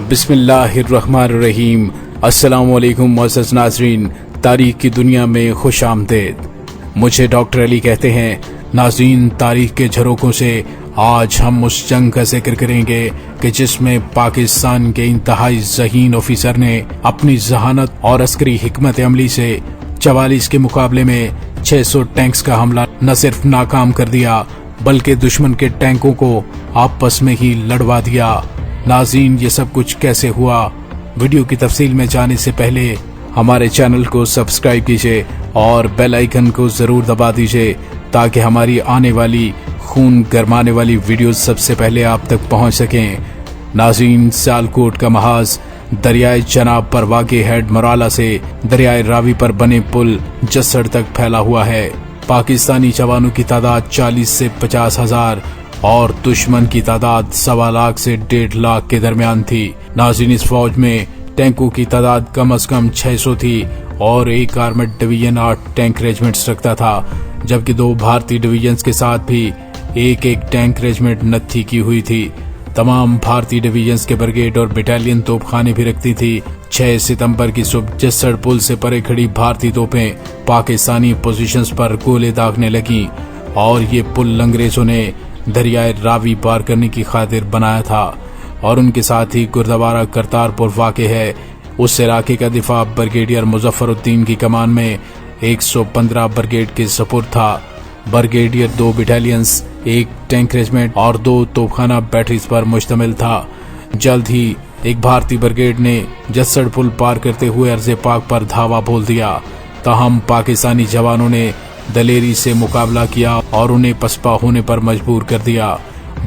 بسم اللہ الرحمن الرحیم۔ السلام علیکم معزز ناظرین، تاریخ کی دنیا میں خوش آمدید۔ مجھے ڈاکٹر علی کہتے ہیں۔ ناظرین، تاریخ کے جھروکوں سے آج ہم اس جنگ کا ذکر کریں گے کہ جس میں پاکستان کے انتہائی ذہین آفیسر نے اپنی ذہانت اور عسکری حکمت عملی سے 44 کے مقابلے میں 600 ٹینکس کا حملہ نہ صرف ناکام کر دیا بلکہ دشمن کے ٹینکوں کو آپس میں ہی لڑوا دیا۔ ناظرین، یہ سب کچھ کیسے ہوا؟ ویڈیو کی تفصیل میں جانے سے پہلے ہمارے چینل کو سبسکرائب کیجئے اور بیل آئیکن کو ضرور دبا دیجئے تاکہ ہماری آنے والی خون گرمانے والی ویڈیوز سب سے پہلے آپ تک پہنچ سکیں۔ ناظرین، سیالکوٹ کا محاذ دریائے چناب پر واقع ہیڈ مورالا سے دریائے راوی پر بنے پل جسڑ تک پھیلا ہوا ہے۔ پاکستانی جوانوں کی تعداد 40 سے 50 ہزار اور دشمن کی تعداد 1.25 لاکھ سے 1.5 لاکھ کے درمیان تھی۔ ناظرین، اس فوج میں ٹینکوں کی تعداد کم از کم 600 تھی اور ایک آرمڈ ڈویژن 8 ٹینک ریجمنٹس رکھتا تھا، جبکہ 2 بھارتی ڈویژنز کے ساتھ بھی ایک ٹینک ریجمنٹ نتھی کی ہوئی تھی۔ تمام بھارتی ڈویژنز کے بریگیڈ اور بٹالین توپ خانے بھی رکھتی تھی۔ 6 ستمبر کی صبح جسڑ پل سے پرے کھڑی بھارتی توپیں پاکستانی پوزیشنز پر گولے داغنے لگیں اور یہ پل انگریزوں نے دریائے راوی پار کرنے کی خاطر بنایا تھا اور ان کے ساتھ ہی گردوارہ کرتارپور واقع ہے۔ اس علاقے کا دفاع بریگیڈیئر مظفر الدین کی کمان میں 115 بریگیڈ کے سپرد تھا۔ بریگیڈیئر 2 بٹالینز، 1 ٹینک ریجمنٹ اور 2 توپخانہ بیٹریز پر مشتمل تھا۔ جلد ہی ایک بھارتی بریگیڈ نے جسڑ پل پار کرتے ہوئے ارض پاک پر دھاوا بول دیا، تاہم پاکستانی جوانوں نے دلیری سے مقابلہ کیا اور انہیں پسپا ہونے پر مجبور کر دیا۔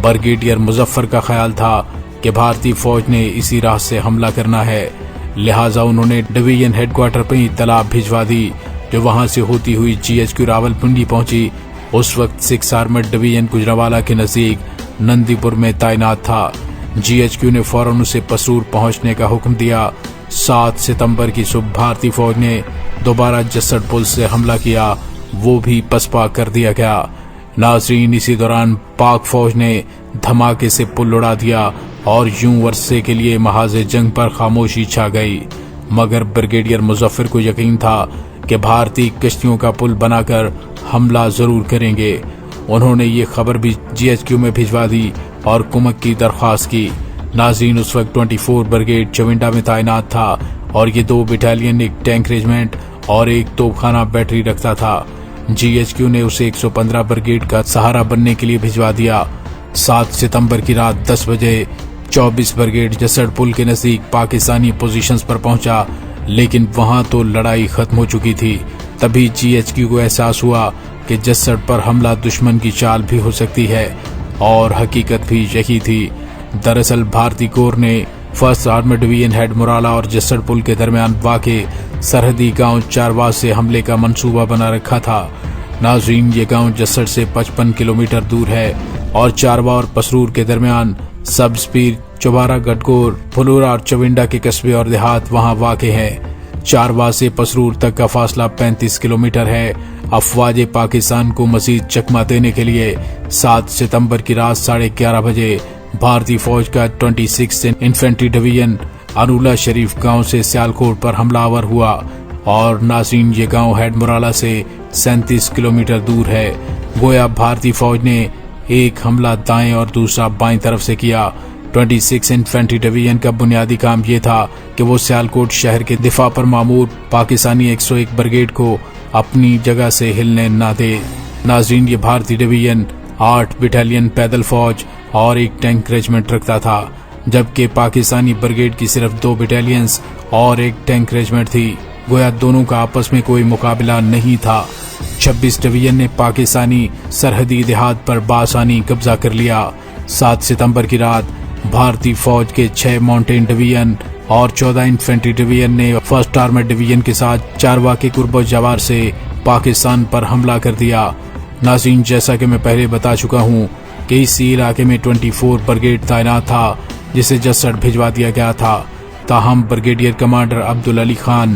بریگیڈیئر مظفر کا خیال تھا کہ بھارتی فوج نے اسی راہ سے حملہ کرنا ہے، لہٰذا انہوں نے ڈویژن ہیڈ کوارٹر پہ اطلاع بھجوا دی، جو وہاں سے ہوتی ہوئی GHQ راولپنڈی پہنچی۔ اس وقت 6 آرمڈ ڈویژن گجرانوالہ کے نزدیک نندی پور میں تعینات تھا۔ GHQ نے فوراً اسے پسرور پہنچنے کا حکم دیا۔ 7 ستمبر کی صبح بھارتی فوج نے دوبارہ جسڑ پل سے حملہ کیا، وہ بھی پسپا کر دیا گیا۔ ناظرین، اسی دوران پاک فوج نے دھماکے سے پل اڑا دیا اور یوں عرصے کے لیے محاذ جنگ پر خاموشی چھا گئی، مگر بریگیڈیئر مظفر کو یقین تھا کہ بھارتی کشتیوں کا پل بنا کر حملہ ضرور کریں گے۔ انہوں نے یہ خبر بھی GHQ میں بھجوا دی اور کمک کی درخواست کی۔ ناظرین، اس وقت 24 بریگیڈ چونڈا میں تعینات تھا اور یہ 2 بٹالین، 1 ٹینک ریجمنٹ اور 1 توپخانہ بیٹری رکھتا تھا۔ GHQ نے اسے 115 بریگیڈ کا سہارا بننے کے لیے بھجوا دیا۔ 7 ستمبر کی رات 10 بجے 24 بریگیڈ جسڑ پل کے نزدیک پاکستانی پوزیشنز پر پہنچا، لیکن وہاں تو لڑائی ختم ہو چکی تھی۔ تبھی GHQ کو احساس ہوا کہ جسڑ پر حملہ دشمن کی چال بھی ہو سکتی ہے، اور حقیقت بھی یہی تھی۔ دراصل بھارتی کور نے 1 آرمڈ ڈویژن ہیڈ مورالا اور جسڑ پل کے درمیان واقع سرحدی گاؤں چاروا سے حملے کا منصوبہ بنا رکھا تھا۔ ناظرین، یہ گاؤں جسڑ سے 55 کلومیٹر دور ہے اور چاروا اور پسرور کے درمیان سب سپیر، چوبارہ گڈگور، پھلورا اور چونڈا کے قصبے اور دیہات وہاں واقع ہیں۔ چاروا سے پسرور تک کا فاصلہ 35 کلومیٹر ہے۔ افواج پاکستان کو مزید چکمہ دینے کے لیے 7 ستمبر کی رات 11:30 بجے بھارتی فوج کا 26 انفینٹری ڈویژن انولا شریف گاؤں سے سیالکوٹ پر حملہ آور ہوا، اور ناظرین، یہ گاؤں ہیڈ مورالا سے 37 کلومیٹر دور ہے۔ گویا بھارتی فوج نے ایک حملہ دائیں اور دوسرا بائیں طرف سے کیا۔ 26 انفینٹری ڈویژن کا بنیادی کام یہ تھا کہ وہ سیالکوٹ شہر کے دفاع پر مامور پاکستانی 101 بریگیڈ کو اپنی جگہ سے ہلنے نہ دے۔ ناظرین، یہ بھارتی ڈویژن 8 بٹالین پیدل فوج اور 1 ٹینک ریجمنٹ رکھتا تھا، جبکہ پاکستانی بریگیڈ کی صرف 2 بٹالینز اور 1 ٹینک ریجمنٹ تھی۔ گویا دونوں کا آپس میں کوئی مقابلہ نہیں تھا۔ 26 ڈویژن نے پاکستانی سرحدی دیہات پر بآسانی قبضہ کر لیا۔ 7 ستمبر کی رات بھارتی فوج کے 6 ماؤنٹین ڈویژن اور 14 انفینٹری ڈویژن نے 1 آرمڈ ڈویژن کے ساتھ چاروا کے قرب و جوار سے پاکستان پر حملہ کر دیا۔ ناظرین، جیسا کہ میں پہلے بتا چکا ہوں کہ اسی علاقے میں 24 بریگیڈ تعینات تھا، جسے جسڑ بھجوا دیا گیا تھا، تاہم بریگیڈیئر کمانڈر عبدالعلی خان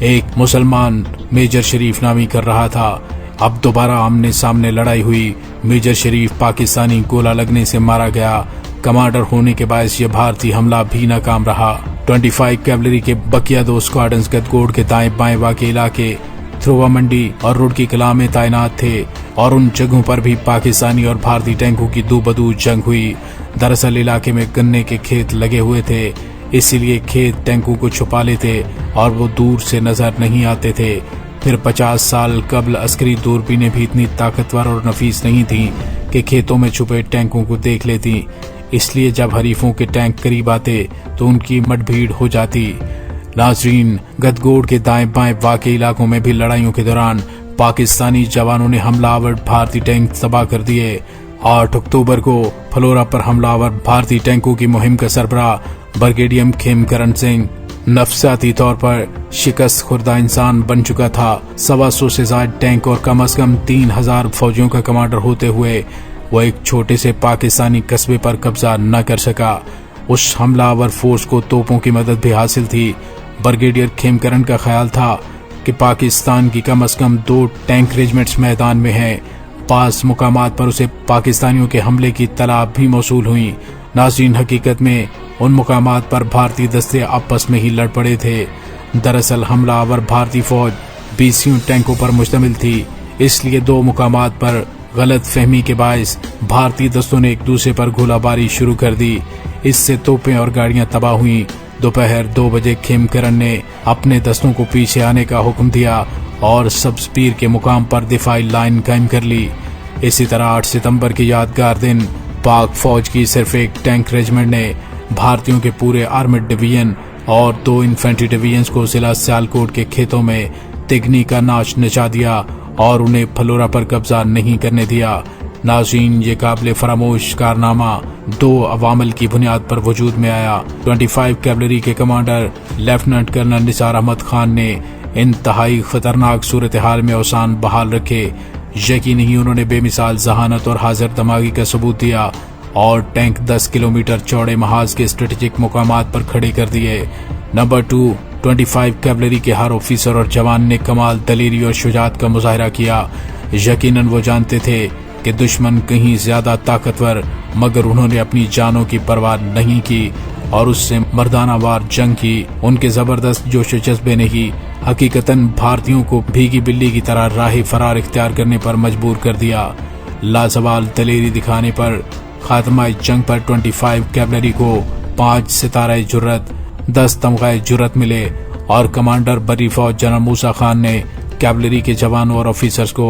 ایک مسلمان میجر شریف نامی کر رہا تھا۔ اب دوبارہ آمنے سامنے لڑائی ہوئی۔ میجر شریف پاکستانی گولہ لگنے سے مارا گیا۔ کمانڈر ہونے کے باعث یہ بھارتی حملہ بھی ناکام رہا۔ 25 کیولری کے بقیہ 2 اسکواڈرنز گدگوڑ کے دائیں بائیں واقع علاقے تھروا منڈی اور روڑکی کلا میں تعینات تھے، اور ان جگہوں پر بھی پاکستانی اور بھارتی ٹینکوں کی دو بدو جنگ ہوئی۔ دراصل علاقے میں گنے کے کھیت لگے ہوئے تھے، اسی لیے کھیت ٹینکوں کو چھپا لیتے اور وہ دور سے نظر نہیں آتے تھے۔ پھر 50 سال قبل عسکری دوربینیں بھی اتنی طاقتور اور نفیس نہیں تھیں کہ کھیتوں میں چھپے ٹینکوں کو دیکھ لیتی، اس لیے جب حریفوں کے ٹینک قریب آتے تو ان کی مٹ بھیڑ ہو جاتی۔ ناظرین، گدگوڑ کے دائیں بائیں واقع علاقوں میں بھی لڑائیوں کے دوران پاکستانی جوانوں نے حملہ آور بھارتی ٹینک تباہ کر دیے۔ 8 اکتوبر کو پھلورا پر حملہ آور بھارتی ٹینکوں کی مہم کا سربراہ برگیڈیم کھیم کرن سنگھ نفسیاتی طور پر شکست خوردہ انسان بن چکا تھا۔ 125 سے زائد ٹینک اور کم از کم 3000 فوجیوں کا کمانڈر ہوتے ہوئے وہ ایک چھوٹے سے پاکستانی قصبے پر قبضہ نہ کر سکا۔ اس حملہ آور فورس کو توپوں کی مدد بھی حاصل تھی۔ برگیڈیئر کھیم کرن کا خیال تھا کہ پاکستان کی کم از کم 2 ٹینک ریجمنٹس میدان میں ہیں۔ 5 مقامات پر اسے پاکستانیوں کے حملے کی اطلاع بھی موصول ہوئی۔ ناظرین، حقیقت میں ان مقامات پر بھارتی دستے آپس میں ہی لڑ پڑے تھے۔ دراصل حملہ آور بھارتی فوج 20 ٹینکوں پر مشتمل تھی، اس لیے 2 مقامات پر غلط فہمی کے باعث بھارتی دستوں نے ایک دوسرے پر گولہ باری شروع کر دی۔ اس سے توپیں اور گاڑیاں تباہ ہوئیں۔ دوپہر 2 بجے کھیم کرن نے اپنے دستوں کو پیچھے آنے کا حکم دیا اور سبز پیر کے مقام پر دفاعی لائن قائم کر لی۔ اسی طرح 8 ستمبر کی یادگار دن پاک فوج کی صرف ایک ٹینک ریجمنٹ نے بھارتیوں کے پورے آرمڈ ڈویژن اور 2 انفینٹری ڈویژنز کو ضلع سیالکوٹ کے کھیتوں میں تگنی کا ناچ نچا دیا اور انہیں پھلورا پر قبضہ نہیں کرنے دیا۔ ناظرین، یہ قابل فراموش کارنامہ 2 عوامل کی بنیاد پر وجود میں آیا۔ 25 کیولری کے کمانڈر لیفٹیننٹ کرنل نثار احمد خان نے انتہائی خطرناک صورتحال میں اوسان بحال رکھے۔ یقین نہیں، انہوں نے بے مثال ذہانت اور حاضر دماغی کا ثبوت دیا اور ٹینک 10 کلومیٹر چوڑے محاذ کے اسٹریٹجک مقامات پر کھڑے کر دیے۔ نمبر 2، 25 کیولری کے ہر آفیسر اور جوان نے کمال دلیری اور شجاعت کا مظاہرہ کیا۔ یقیناً وہ جانتے تھے کہ دشمن کہیں زیادہ طاقتور، مگر انہوں نے اپنی جانوں کی پرواہ نہیں کی اور اس سے مردانہ وار جنگ کی۔ ان کے زبردست جوش و جذبے نے ہی حقیقتاً بھارتیوں کو بھیگی بلی کی طرح راہ فرار اختیار کرنے پر مجبور کر دیا۔ لازوال دلیری دکھانے پر خاتمہ جنگ پر 25 کیولری کو 5 ستارہ جرت، 10 تمغہ جرت ملے اور کمانڈر بری فوج جنرل موسیٰ خان نے کیولری کے جوانوں اور آفیسرز کو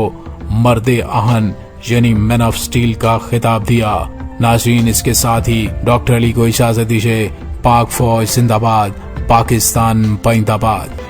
مرد آہن یعنی مین آف سٹیل کا خطاب دیا۔ ناظرین، اس کے ساتھ ہی ڈاکٹر علی کو اجازت دیجیے۔ پاک فوج زندہ باد، پاکستان پائندہ باد۔